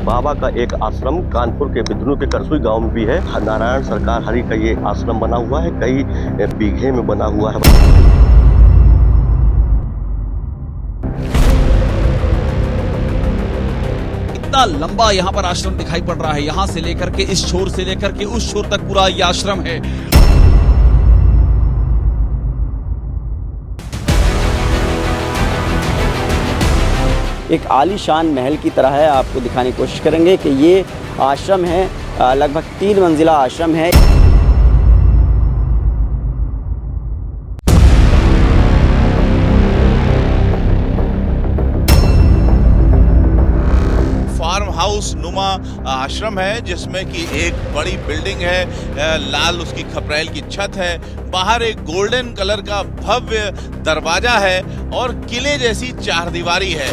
बाबा का एक आश्रम कानपुर के बिदनू के करसुई गांव में भी है। नारायण सरकार हरि का ये आश्रम बना हुआ है, कई बीघे में बना हुआ है। इतना लंबा यहाँ पर आश्रम दिखाई पड़ रहा है, यहाँ से लेकर के इस छोर से लेकर के उस छोर तक पूरा ये आश्रम है। एक आलीशान महल की तरह है। आपको दिखाने की कोशिश करेंगे कि ये आश्रम है, लगभग 3 मंजिला आश्रम है। फार्म हाउस नुमा आश्रम है जिसमें कि एक बड़ी बिल्डिंग है, लाल उसकी खपरेल की छत है, बाहर एक गोल्डन कलर का भव्य दरवाजा है और किले जैसी चारदीवारी है।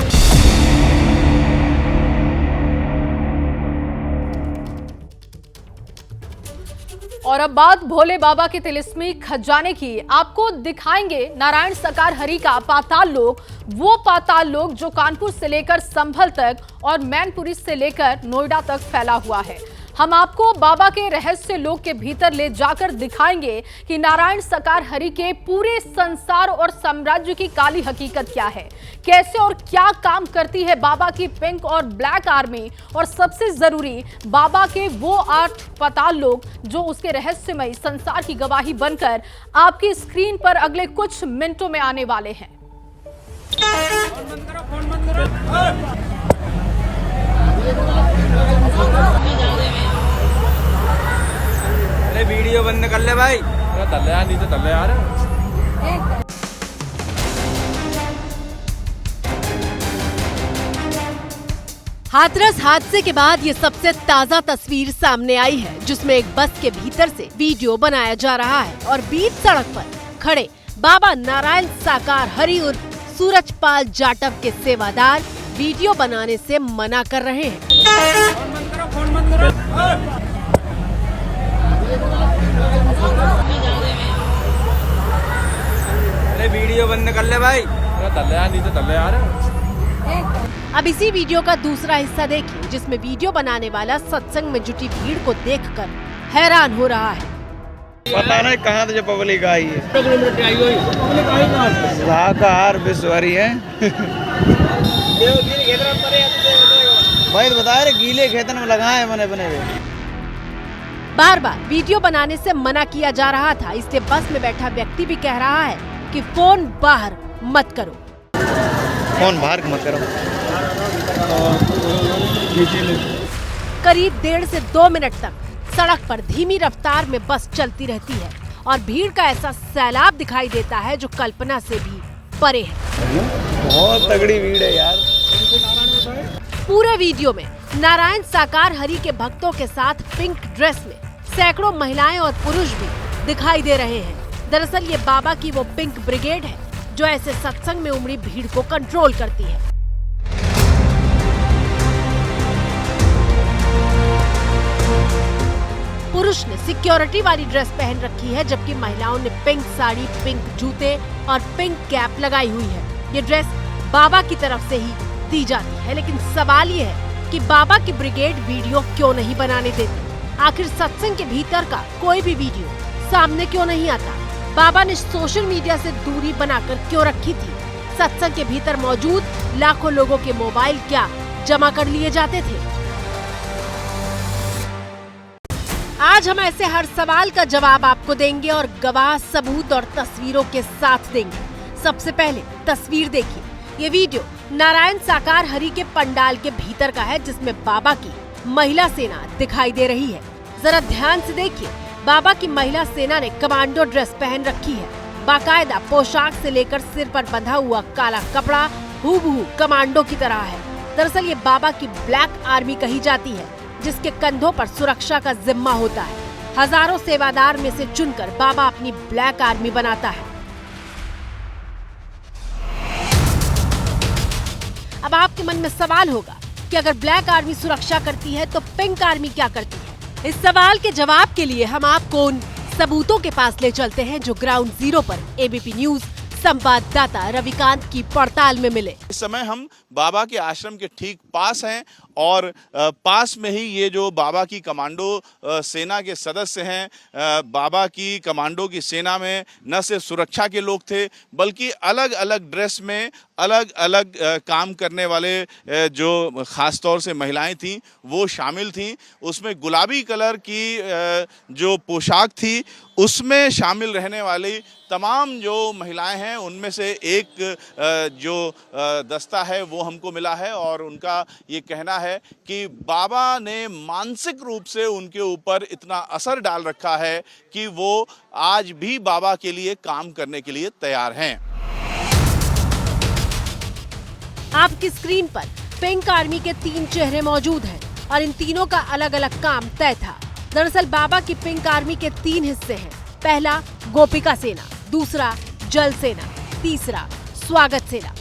और अब बात भोले बाबा के तिलिस्मी खजाने की। आपको दिखाएंगे नारायण सरकार हरि का पाताल लोक, वो पाताल लोक जो कानपुर से लेकर संभल तक और मैनपुरी से लेकर नोएडा तक फैला हुआ है। हम आपको बाबा के रहस्य लोक के भीतर ले जाकर दिखाएंगे कि नारायण सरकार हरि के पूरे संसार और साम्राज्य की काली हकीकत क्या है, कैसे और क्या काम करती है बाबा की पिंक और ब्लैक आर्मी, और सबसे जरूरी बाबा के वो 8 पाताल लोक जो उसके रहस्यमय संसार की गवाही बनकर आपकी स्क्रीन पर अगले कुछ मिनटों में आने वाले हैं। अरे वीडियो बंद कर ले भाई। तल्ले यार, नहीं तो तल्ले यार। हाथरस हादसे के बाद ये सबसे ताजा तस्वीर सामने आई है, जिसमें एक बस के भीतर से वीडियो बनाया जा रहा है और बीच सड़क पर खड़े बाबा नारायण साकार हरि उर्फ सूरजपाल जाटव के सेवादार वीडियो बनाने से मना कर रहे हैं। अरे वीडियो बंद कर ले भाई। तल्ले यार, नहीं तो तल्ले यार। अब इसी वीडियो का दूसरा हिस्सा देखिए, जिसमें वीडियो बनाने वाला सत्संग में जुटी भीड़ को देखकर हैरान हो रहा है। पता नहीं कहाँ से पब्लिक आई है। शाकाहार विश्वरी है। भाई तो बता रहे गीले खेतन में लगाए बने बने हुए। बार बार वीडियो बनाने से मना किया जा रहा था, इसलिए बस में बैठा व्यक्ति भी कह रहा है कि फोन बाहर मत करो। फोन बाहर मत करो। करीब 1.5 से 2 मिनट तक सड़क पर धीमी रफ्तार में बस चलती रहती है और भीड़ का ऐसा सैलाब दिखाई देता है जो कल्पना से भी परे है। बहुत तगड़ी भीड़ है यार। पूरे वीडियो में नारायण साकार हरि के भक्तों के साथ पिंक ड्रेस में सैकड़ों महिलाएं और पुरुष भी दिखाई दे रहे हैं। दरअसल ये बाबा की वो पिंक ब्रिगेड है जो ऐसे सत्संग में उमड़ी भीड़ को कंट्रोल करती है। पुरुष ने सिक्योरिटी वाली ड्रेस पहन रखी है, जबकि महिलाओं ने पिंक साड़ी, पिंक जूते और पिंक कैप लगाई हुई है। ये ड्रेस बाबा की तरफ से ही दी जाती है, लेकिन सवाल ये है कि बाबा की ब्रिगेड वीडियो क्यों नहीं बनाने देती। आखिर सत्संग के भीतर का कोई भी वीडियो सामने क्यों नहीं आता? बाबा ने सोशल मीडिया से दूरी बनाकर क्यों रखी थी? सत्संग के भीतर मौजूद लाखों लोगों के मोबाइल क्या जमा कर लिए जाते थे? आज हम ऐसे हर सवाल का जवाब आपको देंगे और गवाह, सबूत और तस्वीरों के साथ देंगे। सबसे पहले तस्वीर देखिए। ये वीडियो नारायण साकार हरि के पंडाल के भीतर का है, जिसमें बाबा की महिला सेना दिखाई दे रही है। जरा ध्यान से देखिए, बाबा की महिला सेना ने कमांडो ड्रेस पहन रखी है। बाकायदा पोशाक से लेकर सिर पर बंधा हुआ काला कपड़ा हूबहू कमांडो की तरह है। दरअसल ये बाबा की ब्लैक आर्मी कही जाती है, जिसके कंधों पर सुरक्षा का जिम्मा होता है। हजारों सेवादार में से चुनकर बाबा अपनी ब्लैक आर्मी बनाता है। अब आपके मन में सवाल होगा कि अगर ब्लैक आर्मी सुरक्षा करती है तो पिंक आर्मी क्या करती है? इस सवाल के जवाब के लिए हम आपको उन सबूतों के पास ले चलते हैं जो ग्राउंड जीरो पर एबीपी न्यूज संवाददाता रविकांत की पड़ताल में मिले। इस समय हम बाबा के आश्रम के ठीक पास हैं और पास में ही ये जो बाबा की कमांडो सेना के सदस्य हैं, बाबा की कमांडो की सेना में न सिर्फ सुरक्षा के लोग थे बल्कि अलग अलग ड्रेस में अलग अलग काम करने वाले जो ख़ास तौर से महिलाएं थीं वो शामिल थीं। उसमें गुलाबी कलर की जो पोशाक थी उसमें शामिल रहने वाली तमाम जो महिलाएं हैं उनमें से एक जो दस्ता है वो हमको मिला है और उनका ये कहना है कि बाबा ने मानसिक रूप से उनके ऊपर इतना असर डाल रखा है कि वो आज भी बाबा के लिए काम करने के लिए तैयार हैं। आपकी स्क्रीन पर पिंक आर्मी के 3 चेहरे मौजूद हैं और इन तीनों का अलग अलग काम तय था। दरअसल बाबा की पिंक आर्मी के 3 हिस्से हैं। पहला गोपिका सेना, दूसरा जल सेना, तीसरा स्वागत सेना।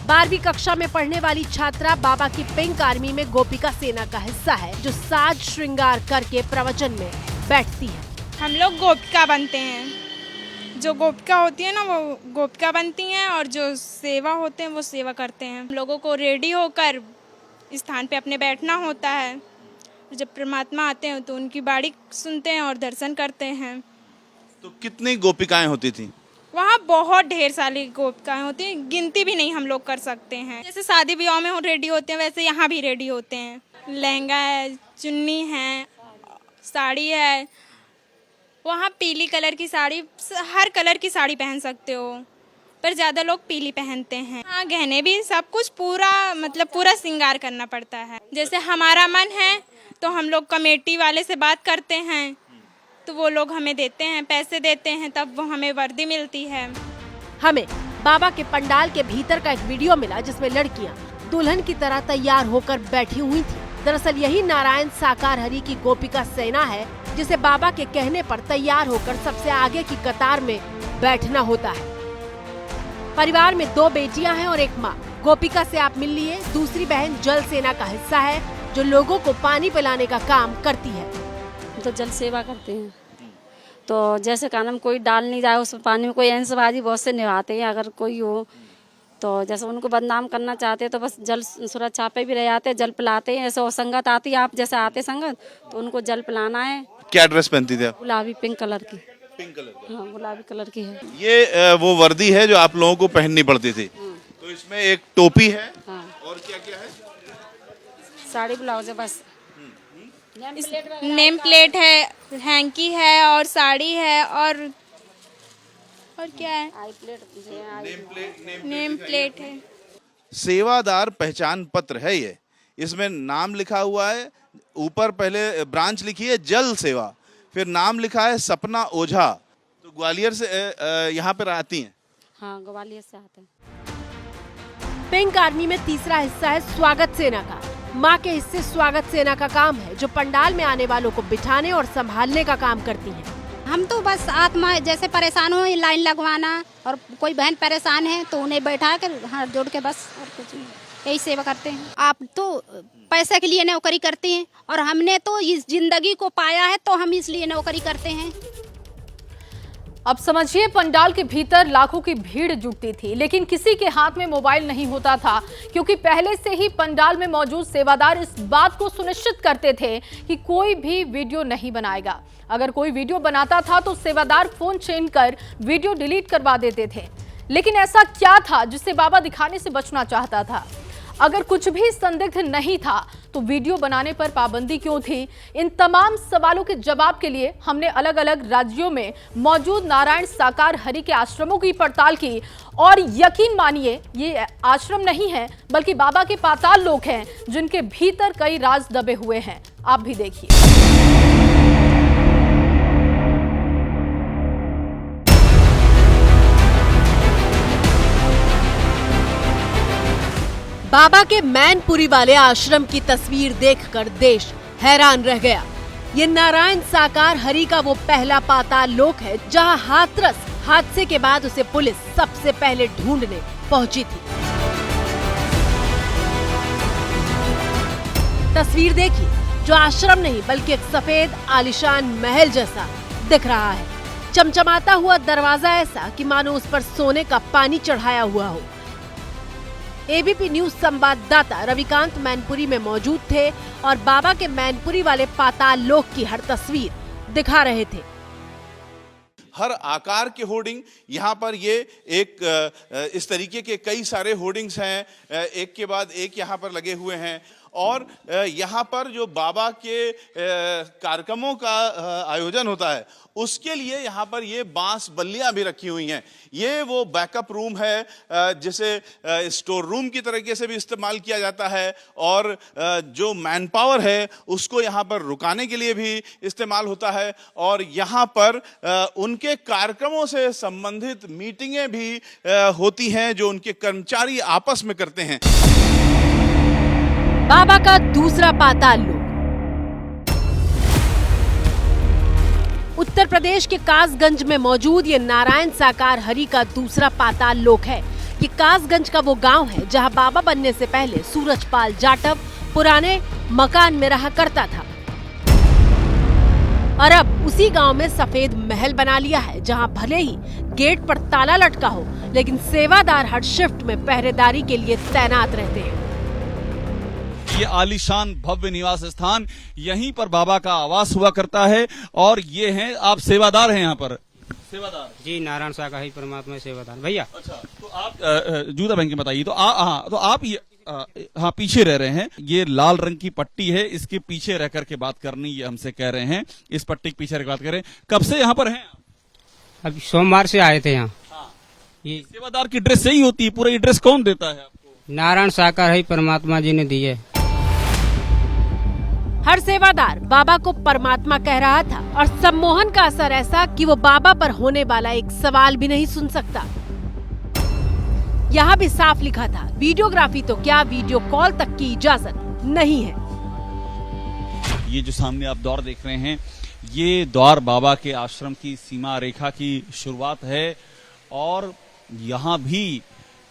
12वीं कक्षा में पढ़ने वाली छात्रा बाबा की पिंक आर्मी में गोपिका सेना का हिस्सा है, जो साज श्रृंगार करके प्रवचन में बैठती है। हम लोग गोपिका बनते हैं, जो गोपिका होती है ना वो गोपिका बनती हैं और जो सेवा होते हैं वो सेवा करते हैं। हम लोगों को रेडी होकर स्थान पे अपने बैठना होता है। जब परमात्मा आते हैं तो उनकी बाणी सुनते हैं और दर्शन करते हैं। तो कितनी गोपिकाएं होती थी वहाँ? बहुत ढेर सारी गोपिकाएं होती हैं, गिनती भी नहीं हम लोग कर सकते हैं। जैसे शादी ब्याह में रेडी होते हैं वैसे यहाँ भी रेडी होते हैं। लहंगा है, चुन्नी है, साड़ी है। वहाँ पीली कलर की साड़ी, हर कलर की साड़ी पहन सकते हो पर ज़्यादा लोग पीली पहनते हैं। हाँ, गहने भी सब कुछ पूरा श्रृंगार करना पड़ता है। जैसे हमारा मन है तो हम लोग कमेटी वाले से बात करते हैं तो वो लोग हमें देते हैं, पैसे देते हैं, तब वो हमें वर्दी मिलती है। हमें बाबा के पंडाल के भीतर का एक वीडियो मिला जिसमें लड़कियां दुल्हन की तरह तैयार होकर बैठी हुई थी। दरअसल यही नारायण साकार हरि की गोपिका सेना है जिसे बाबा के कहने पर तैयार होकर सबसे आगे की कतार में बैठना होता है। परिवार में 2 बेटियां हैं और एक माँ। गोपिका से आप मिल लिए। दूसरी बहन जल सेना का हिस्सा है जो लोगों को पानी पिलाने का काम करती है। तो जल सेवा करते हैं, तो जैसे कानम कोई डाल नहीं जाए उस पानी में, कोई अंशबाजी बहुत से निभाते हैं। अगर कोई हो तो जैसे उनको बदनाम करना चाहते हैं तो बस जल सुरक्षा पे भी रह जाते हैं, जल पिलाते हैं। ऐसे वो संगत आती है, आप जैसे आते संगत तो उनको जल पिलाना है। क्या ड्रेस पहनती थी आप? गुलाबी पिंक कलर की। Pink colour? हाँ, गुलाबी कलर की है। ये वो वर्दी है जो आप लोगों को पहननी पड़ती थी। तो इसमें एक टोपी है। हाँ। और क्या क्या है? साड़ी ब्लाउज है बस। नेम प्लेट है, हैंकी है और साड़ी है और क्या है? नेम प्लेट है। सेवादार पहचान पत्र है ये। इसमें नाम लिखा हुआ है, ऊपर पहले ब्रांच लिखी है जल सेवा, फिर नाम लिखा है सपना ओझा। तो ग्वालियर से यहाँ पर आती हैं? हाँ, ग्वालियर से आते हैं। पिंक आर्मी में तीसरा हिस्सा है स्वागत सेना का। माँ के हिस्से स्वागत सेना का काम है जो पंडाल में आने वालों को बिठाने और संभालने का काम करती है। हम तो बस आत्मा जैसे परेशान हो लाइन लगवाना, और कोई बहन परेशान है तो उन्हें बैठा कर हाथ जोड़ के बस, और कुछ नहीं, यही सेवा करते हैं। आप तो पैसे के लिए नौकरी करते हैं और हमने तो इस जिंदगी को पाया है तो हम इसलिए नौकरी करते हैं। अब समझिए, पंडाल के भीतर लाखों की भीड़ जुटती थी लेकिन किसी के हाथ में मोबाइल नहीं होता था, क्योंकि पहले से ही पंडाल में मौजूद सेवादार इस बात को सुनिश्चित करते थे कि कोई भी वीडियो नहीं बनाएगा। अगर कोई वीडियो बनाता था तो सेवादार फोन छीन कर वीडियो डिलीट करवा देते थे। लेकिन ऐसा क्या था जिसे बाबा दिखाने से बचना चाहता था? अगर कुछ भी संदिग्ध नहीं था तो वीडियो बनाने पर पाबंदी क्यों थी? इन तमाम सवालों के जवाब के लिए हमने अलग अलग राज्यों में मौजूद नारायण साकार हरि के आश्रमों की पड़ताल की और यकीन मानिए, ये आश्रम नहीं है बल्कि बाबा के पाताल लोक हैं जिनके भीतर कई राज दबे हुए हैं। आप भी देखिए। बाबा के मैनपुरी वाले आश्रम की तस्वीर देखकर देश हैरान रह गया। ये नारायण साकार हरि का वो पहला पाताल लोक है जहां हाथरस हादसे के बाद उसे पुलिस सबसे पहले ढूंढने पहुंची थी। तस्वीर देखिए, जो आश्रम नहीं बल्कि एक सफेद आलीशान महल जैसा दिख रहा है। चमचमाता हुआ दरवाजा ऐसा कि मानो उस पर सोने का पानी चढ़ाया हुआ हो। एबीपी न्यूज संवाददाता रविकांत मैनपुरी में मौजूद थे और बाबा के मैनपुरी वाले पाताल लोक की हर तस्वीर दिखा रहे थे। हर आकार के होर्डिंग यहाँ पर ये एक इस तरीके के कई सारे होर्डिंग्स हैं, एक के बाद एक यहाँ पर लगे हुए हैं। और यहाँ पर जो बाबा के कार्यक्रमों का आयोजन होता है उसके लिए यहाँ पर ये बांस बल्लियाँ भी रखी हुई हैं। ये वो बैकअप रूम है जिसे स्टोर रूम की तरीके से भी इस्तेमाल किया जाता है और जो मैन पावर है उसको यहाँ पर रुकाने के लिए भी इस्तेमाल होता है। और यहाँ पर उनके कार्यक्रमों से संबंधित मीटिंगें भी होती हैं जो उनके कर्मचारी आपस में करते हैं। बाबा का दूसरा पाताल लोक उत्तर प्रदेश के कासगंज में मौजूद ये नारायण साकार हरि का दूसरा पाताल लोक है। ये कासगंज का वो गांव है जहां बाबा बनने से पहले सूरजपाल जाटव पुराने मकान में रहा करता था और अब उसी गांव में सफेद महल बना लिया है जहां भले ही गेट पर ताला लटका हो लेकिन सेवादार हर शिफ्ट में पहरेदारी के लिए तैनात रहते हैं। ये आलीशान भव्य निवास स्थान, यहीं पर बाबा का आवास हुआ करता है। और ये हैं, आप सेवादार हैं यहाँ पर? सेवादार जी, नारायण साकार परमात्मा सेवादार भैया। अच्छा, तो आप जूता पहन के बताइए। तो तो आप ये हाँ पीछे रह रहे हैं। ये लाल रंग की पट्टी है, इसके पीछे रह करके बात करनी, ये हमसे कह रहे हैं। इस पट्टी के पीछे रह बात करें। कब से यहाँ पर हैं? अभी सोमवार से आए थे यहाँ। ये सेवादार की ड्रेस सही होती है? पूरा ड्रेस कौन देता है आपको? नारायण साकार परमात्मा जी ने दी है। हर सेवादार बाबा को परमात्मा कह रहा था और सम्मोहन का असर ऐसा कि वो बाबा पर होने वाला एक सवाल भी नहीं सुन सकता। यहाँ भी साफ लिखा था, वीडियोग्राफी तो क्या, वीडियो कॉल तक की इजाजत नहीं है। ये जो सामने आप द्वार देख रहे हैं, ये द्वार बाबा के आश्रम की सीमा रेखा की शुरुआत है और यहाँ भी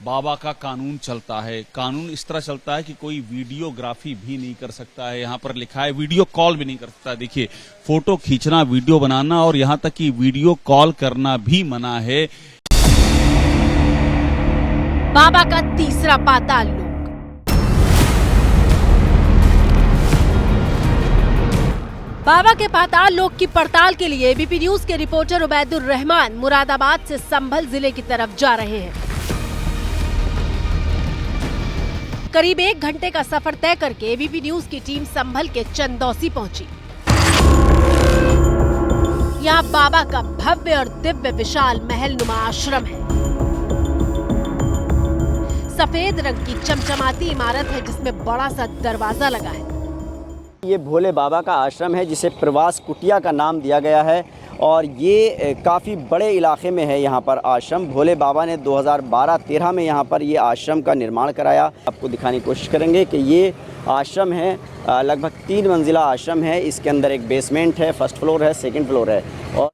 बाबा का कानून चलता है। कानून इस तरह चलता है कि कोई वीडियोग्राफी भी नहीं कर सकता है। यहाँ पर लिखा है वीडियो कॉल भी नहीं कर सकता। देखिए, फोटो खींचना, वीडियो बनाना और यहाँ तक कि वीडियो कॉल करना भी मना है। बाबा का तीसरा पाताल लोक बाबा के पाताल लोक की पड़ताल के लिए एबीपी न्यूज के रिपोर्टर उबैदुर रहमान मुरादाबाद से संभल जिले की तरफ जा रहे हैं। करीब 1 घंटे का सफर तय करके एबीपी न्यूज की टीम संभल के चंदौसी पहुंची। यहाँ बाबा का भव्य और दिव्य विशाल महल नुमा आश्रम है। सफेद रंग की चमचमाती इमारत है जिसमें बड़ा सा दरवाजा लगा है। ये भोले बाबा का आश्रम है जिसे प्रवास कुटिया का नाम दिया गया है और ये काफ़ी बड़े इलाके में है। यहाँ पर आश्रम भोले बाबा ने 2012-13 में यहाँ पर ये आश्रम का निर्माण कराया। आपको दिखाने की कोशिश करेंगे कि ये आश्रम है, लगभग 3 मंजिला आश्रम है। इसके अंदर एक बेसमेंट है, फर्स्ट फ्लोर है, सेकंड फ्लोर है और